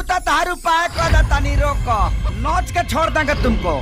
तो तार उपाय कर तनी रोक नोच के छोड़ देंगे तुमको।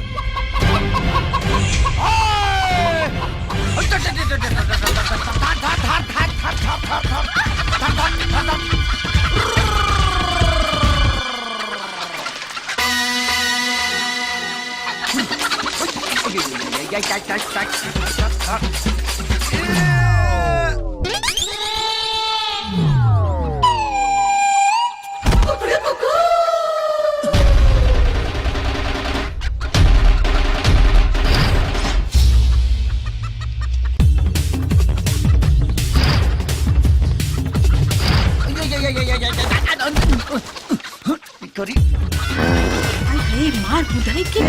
मार बुधाई के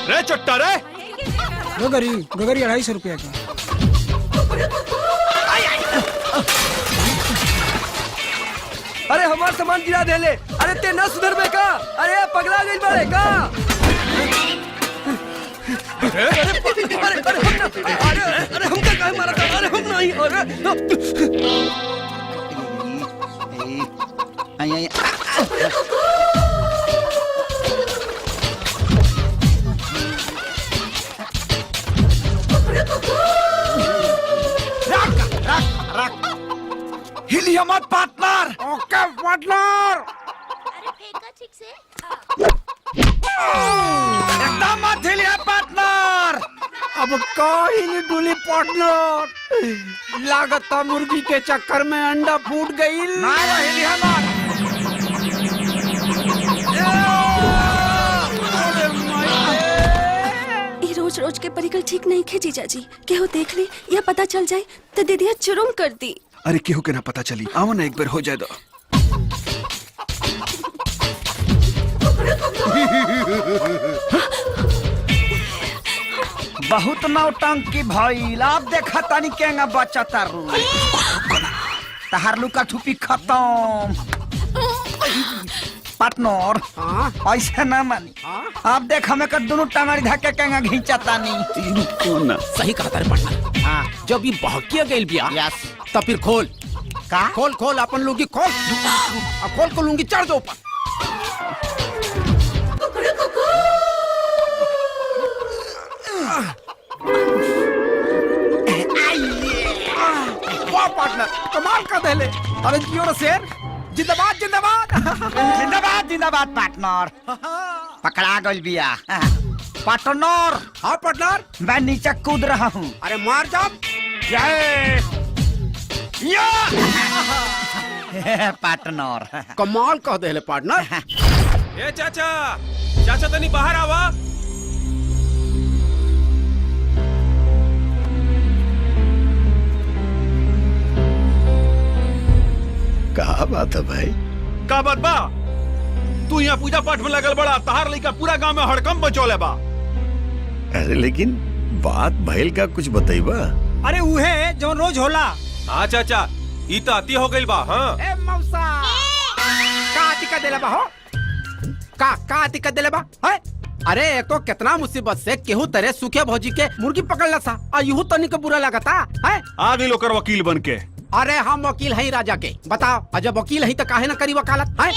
रे चट्टा रे गगरी 250 रुपया का। अरे हमार सामान गिरा देले। अरे ते न सुधर बे का। अरे पगला गइल बाड़े का। अरे हम का काहे मारत। अरे हम नहीं। अरे हिलिया मत पार्टनर। ओके पार्टनर। अरे फेंका ठीक से। एकदम मत हिलिया पार्टनर। अब काहिली डुली पार्टनर। लागता मुर्गी के चक्कर में अंडा फूट गई। ना हिलिया मत। रोज रोज के परिकल ठीक नहीं खे जीजा जी। केहू देख ली या पता चल जाए तो दीदिया चुरुम कर दी। अरे केहू के ना पता चली। आओ ना एक बार हो जाए दो। बहुत नौटंकी भइल। आप देखा तानी केंगा बच्चा तारू। तहार लुका ठुपी खत्म। पार्टनर ऐसे ना मानी। आप देख हमें कर दोनों टांगड़ी धक्के केंगा घिंचा तानी। सही कहा तारे पार्टनर। हाँ जब ये बहकिया गइल बिया यस तो फिर खोल का खोल अपन लुंगी खोल। खोल को लुंगी चढ़ दो ऊपर। वाह पार्टनर कमाल का दहले। अरे जियो शेर जिंदाबाद जिंदाबाद। जिंदाबाद जिंदाबाद पार्टनर। पकड़ा गइल बिया पार्टनर। हाँ पार्टनर मैं नीचे कूद रहा हूँ। अरे मार जाओ। पार्टनर कमाल कह दे पार्टनर। ए चाचा चाचा तनी बाहर आवा। कहा बात है भाई। का बात बा तू यहाँ पूजा पाठ में लगल बड़ा। तहार लइका पूरा गांव में हड़कम बचौले बा। अरे लेकिन बात भइल का कुछ बताइबा। अरे उहे जो रोज होला। हाँ चाचा ई तो अति हो गइल बा। हाँ ए मौसा का दिक्कत देले बा हो। का दिक्कत देले बा है। अरे एको कितना मुसीबत से केहू तरह सूखे भौजी के मुर्गी पकड़ला सा आ यूं तनी के बुरा लगता है। आ गइल ओकर वकील बन के। अरे हम वकील है राजा के। बताओ जब वकील है तो काहे ना करी वकालत है।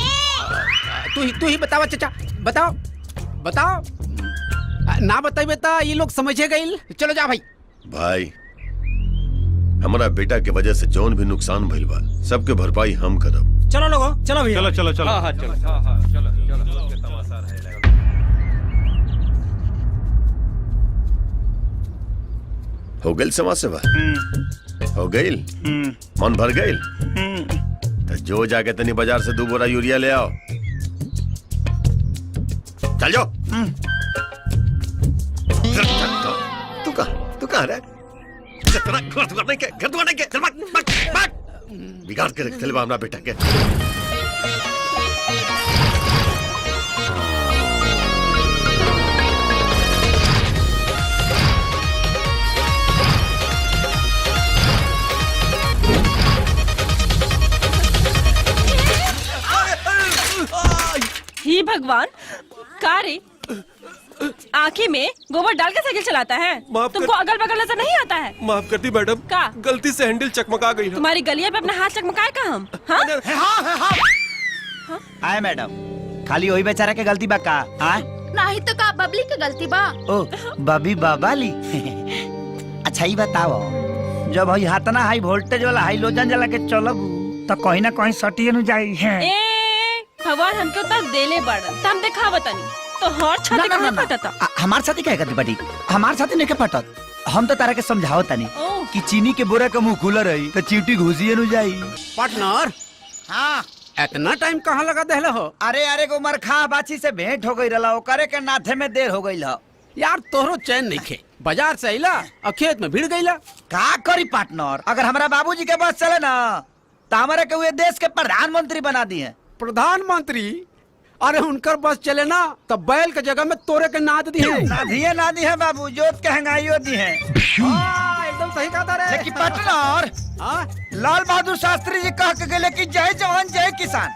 तू ही बतावा चाचा। बताओ ना बताइबे तो ये लोग समझे गइल। चलो जा भाई। भाई हमारा बेटा के वजह से जौन भी नुकसान भइल बा सबके भरपाई हम करब। चलो लोगो चलो भैया। चलो हाँ चलो। हो गइल समाज सेवा। हो गइल मन भर गइल। तो जो जाके तनी बाजार से 2 बोरा यूरिया ले आओ। चल जाओ। तू कहाँ रह। घर के चल भाग। बिगाड़ के रख चलवा हमरा बेटा के। हे भगवान का रे आँखी में गोबर डाल के साइकिल चलाता है? माफ तुमको अगल बगल नजर नहीं आता है? माफ करती मैडम, का? गलती से हैंडल चकमका गई है। तुम्हारी गलिया पे अपना हाथ चकमकाए का हम? हाँ? आए मैडम, खाली वही बेचारा के गलती बा का? आए नहीं तो का बबली के गलती बा। ओ बबी बाबाली। अच्छा ही बताओ, जब हई हाथना हाई वोल्टेज वाला हाई लोजन जला के चलब तो कहीं ना कहीं सटिए न जाई है। ए भगवान हमके उतना देले बड़ त हम देखा तनी तो हर छाती कहां फटता? हमार साथी कहे करती बटी, हमार साथी नहीं के फटत। हम तो तारा के समझाओ तनी ओह। कि चीनी के बोरा के मुंह खुला रही तो चींटी घुसिए न जाई। पार्टनर हाँ इतना टाइम कहाँ लगा देहला हो? अरे अरे उमर खा बाची से भेंट हो गई रहा, ओकरे के नाथे में देर हो गई। यार तोहरो चैन नहीं खे, बाजार से अइला और खेत में भीड़ गईला। का करी पार्टनर, अगर हमारा बाबूजी के बस चले ना तो हमारे के हुए देश के प्रधानमंत्री बना दिए। प्रधानमंत्री? अरे उनकर बस चले ना तो बैल के जगह में तोरे के नाद दी है। ना दी है बाबू, जोत के हंगाइयो दी है। एकदम सही कहा था रे। लेकिन पार्टनर लाल बहादुर शास्त्री जी कह के गए कि जय जवान जय किसान।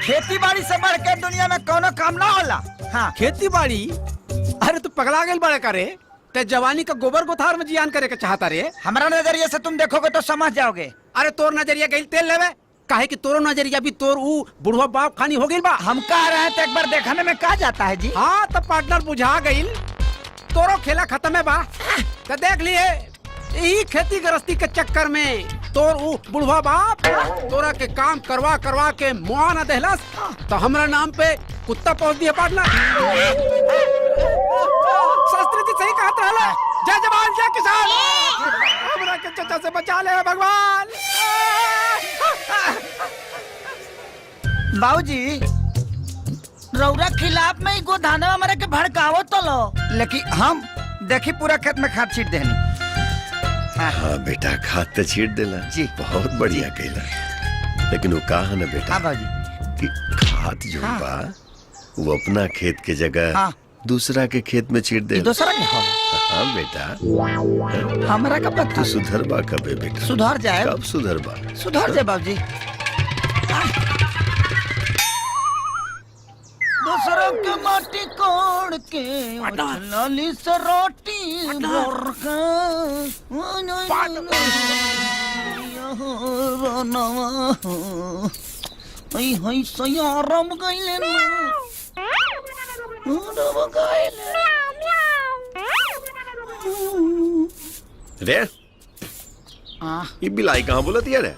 खेती बाड़ी से बढ़ के दुनिया में कोनो काम ना होला। हाँ खेती बाड़ी? अरे तू पगला गई बड़े करे, ते जवानी का गोबर गोथार में जियान करे के चाहता रे। हमारा नजरिए से तुम देखोगे तो समझ जाओगे। अरे तोर नजरिया गई तेल लेवे, काहे कि तोरो नजरिया भी तोर ऊ बुढ़वा बाप खानी हो गई बा। हम कह रहे हैं तो एक बार देखने में कहा जाता है जी। हाँ तो पार्टनर बुझा गई, तोरो खेला खत्म है बा। तो देख लिए यही खेती गृहस्थी के चक्कर में तोर ऊ बुढ़वा बाप तोरा के काम करवा करवा के मुआ न देहलस तो हमरा नाम पे कुत्ता पहुंच दिया। पार्टनर शास्त्री जी सही कहता है, जय जवान जय किसान। हमरा के चचा से बचा ले भगवान। बाबूजी रौरा खिलाफ में ही गोधाना हमारे के भड़कावो तो लो, लेकिन हम देखी पूरा खेत में खाद छीट देनी। हाँ बेटा, खाद तो छीट देला जी, बहुत बढ़िया कहला। लेकिन वो कहा ना बेटा, हाँ बाबूजी, कि खाद जो बा वो अपना खेत के जगह दूसरा के खेत में छीट दे। दूसरा के? हाँ बेटा, हमारा का पता। तू सुधरबा कबे बेटा? सुधर जाए। कब सुधरबा? सुधर जाए बाबूजी। दूसरों के माटी कोड़ के लाली से रोटी सयारम गईले रे ये बिलाई कहाँ बोलती है रे?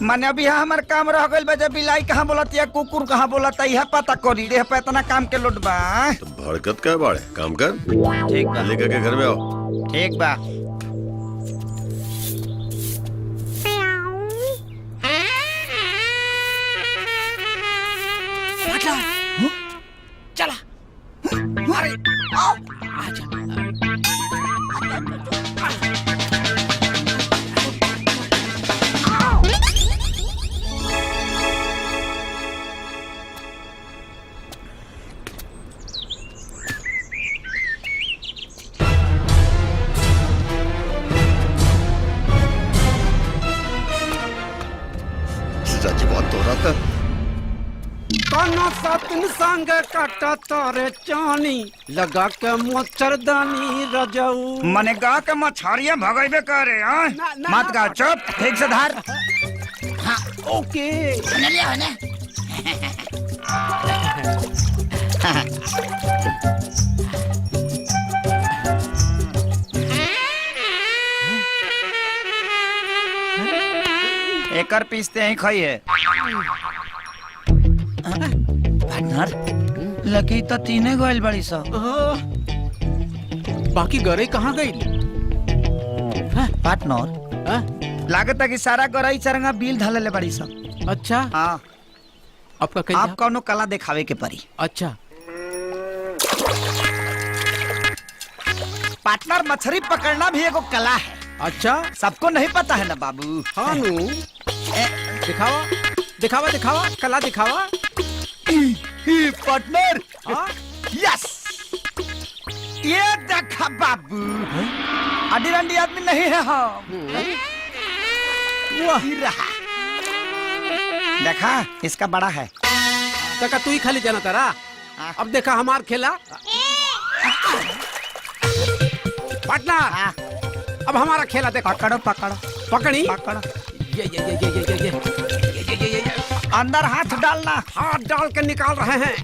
माने अभी यहाँ हमार काम रह गइल बा, जब बिलाई कहाँ बोलती है कुकुर कहाँ बोलता है, यह पता करी रे पे इतना काम के लोट बा। तो भड़कत का बाड़े, काम कर। ठीक बा, लेकर के घर में आओ। ठीक बा। चला अरे आओ आजा। रजवा तोरा था काना सातन संग काटा तारे चानी लगा के मच्छरदानी रजऊ। मने गा के मछरिया भगाइबे करे। मत गा, चुप, ठीक से धार। ओके एकर पीसते ही खाई है। पार्टनर लगी तो तीने गोइल बड़ी सा। बाकी गरे कहाँ गई? पार्टनर लागत है कि सारा गरई चरंगा बिल ढाले ले बड़ी सा। अच्छा हाँ, आपका कहीं आप कौनो कला दिखावे के परी। अच्छा पार्टनर मछली पकड़ना भी एगो कला है। अच्छा सबको नहीं पता है ना बाबू। हाँ नु दिखावा दिखावा दिखावा कला दिखावा। पार्टनर हाँ? यस, ये देखा बाबू, अडी रंडी आदमी नहीं है हम। वही रहा, देखा इसका बड़ा है। तका तू ही खाली जाना तारा। अब देखा हमार खेला। पार्टनर अब हमारा खेला देखो। पकड़ो पकड़ो पकड़ी पकड़ो, ये अंदर हाथ डालना। हाथ डाल के निकाल रहे हैं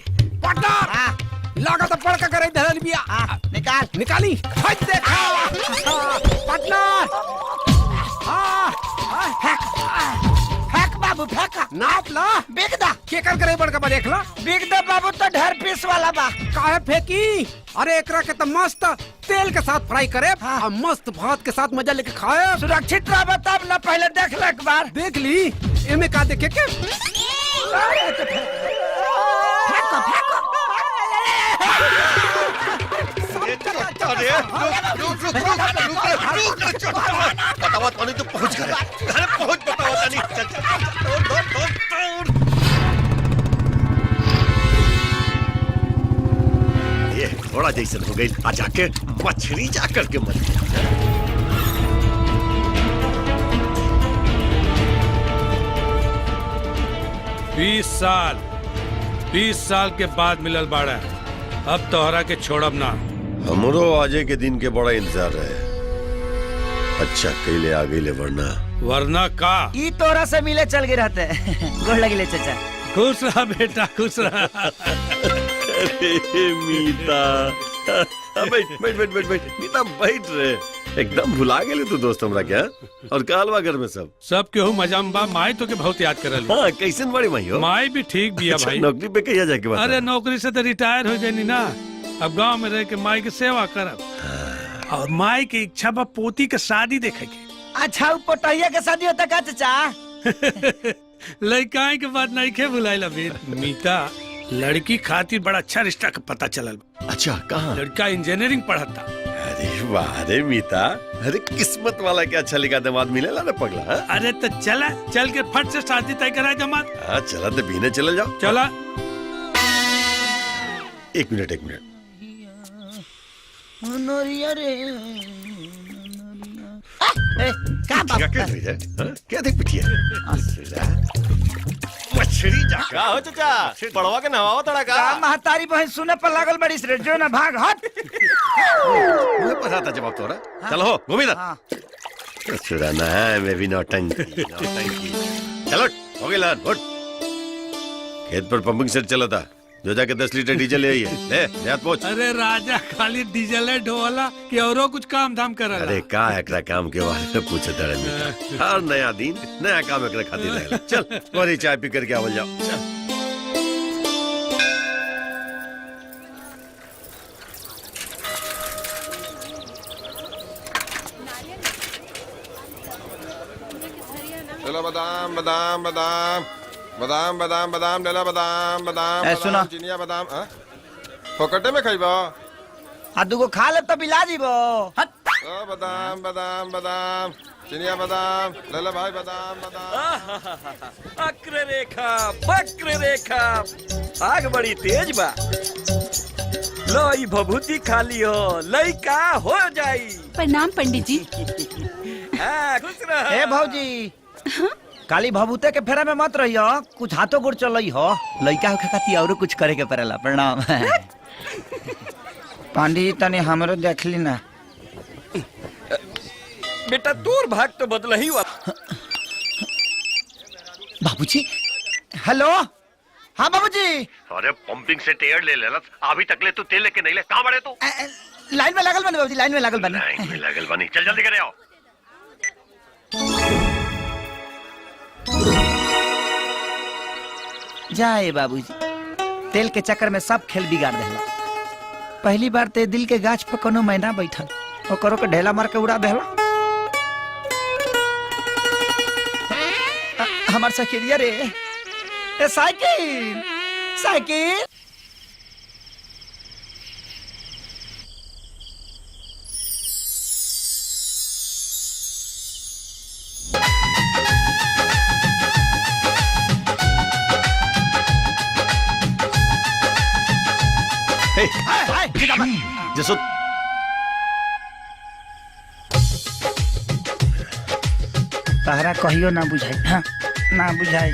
पार्टनर। लागत पड़ के करे धरल बिया। निकाल निकाली। हट देखा पार्टनर। फेंक बाबू फेंक। नाप ला। बिक दा के कर करे बड़ के देख ला। बिक दे बाबू तो ढेर पीस वाला बा। काहे फेंकी? अरे एकरा के तो मस्त तेल के साथ फ्राई करे और मस्त भात के साथ मजा लेके खाए। सुरक्षित रह तब न, पहले देख ले एक बार। देख ली एमे का देखे के। फेंको फेंको। अरे बतावा तो नहीं तो पहुंच गए। अरे पहुंच बतावा तो नहीं। चल चल ये थोड़ा जैसे हो गई। आ जाके मछली जाकर के मर गया। 20 साल के बाद मिलल बाड़ा। अब तोहरा के छोड़ब ना। हमरो आजे के दिन के बड़ा इंतजार रहे। अच्छा कैले आ गई ले वरना का। ई तोरा से मिले चल गए रहते। गोड़ लगी ले चाचा। खुश रहा बेटा खुश रहा। अरे मीता बैठ बैठ बैठ बैठ बैठ। मीता बैठ रहे। एकदम भुला गेले तू दोस्त हमरा क्या। और कालवा घर में सब केहू मजा में बा। माई तो के बहुत याद करल। हाँ कैसन बड़ी माई हो। माई भी ठीक बिया भाई। नौकरी पे कहिया जाके बता। अरे नौकरी से तो रिटायर हो जानी ना। अब गांव में रह के माई की सेवा करब। और माई की इच्छा बा पोती के शादी देखे के। अच्छा वो पोटैया के शादी होता का चाचा। लड़काई के बाद नहीं के बुलाइल अभी। मीता लड़की खातिर बड़ा अच्छा रिश्ता का पता चलल। अच्छा कहाँ। लड़का इंजीनियरिंग पढ़ता। अरे वाह रे मीता। अरे किस्मत वाला क्या अच्छा लिखा दामाद मिलेला ना पगला। अरे तो चला चल के फट से शादी तय करा जमात। हाँ चला तो बीने चले जाओ। चला। एक मिनट। क्या कर रही है? हाँ? क्या देख पिटिया? मछली जाकर। हो चाचा पड़वा के नवाओ तड़ा का। महतारी बहन सुने पर लागल बड़ी से जो ना भाग हट। मुझे पता था जवाब तोरा। चलो हो घूम इधर। सुराना है मैं भी नौटंकी। चलो हो गई लान उठ। खेत पर पंपिंग सेट चला था। जो जाके 10 लीटर डीजल ले आइए। ले हाथ पहुंच। अरे राजा खाली डीजल है ढोला कि औरो कुछ काम धाम कर। अरे का एकरा काम के बारे में पूछे तड़े में। हर नया दिन नया काम एकरा खातिर रहेला। चल और चाय पी करके आवल जाओ। चल चलो बादाम बादाम बादाम बादाम बादाम बादाम डेला बादाम बादाम सुना चिनिया बादाम। फोकटे में खाइबा। आ दुगो खा ले तो बिला जीबो। हट। बादाम बादाम बादाम चिनिया बादाम डेला भाई बादाम बादाम। वक्र रेखा आग बड़ी तेज बा। लो ई भभूति खा लियो लइका हो जाई। प्रणाम पंडित जी। खुश रह। ए भौजी काली भभूते के फेरा में मत रहियो। कुछ हाथों गोड़ चलई हो। लइका होके खाती और कुछ करे के पड़ेला। प्रणाम। पांडी जी तने हमरो देख ली ना। बेटा तोर भाग तो बदल ही हुआ। बाबूजी हेलो। हाँ बाबूजी। अरे पंपिंग से एयर ले लेला। अभी तक ले तू तेल लेके नहीं ले। कहाँ बड़े तू। लाइन में लागल बने बाबूजी। लाइन में लागल बने। लाइन में लागल बनी। चल जल्दी करे आओ। जाए बाबूजी तेल के चक्कर में सब खेल बिगाड़ देला। पहली बार ते दिल के गाछ पर कोनो मैना बैठल ओकरो के ढेला मार के उड़ा देला। हमार सखिरिया रे। ए साइकिल साइकिल। जसो तहरा कहियो ना बुझाई। हाँ ना बुझाई।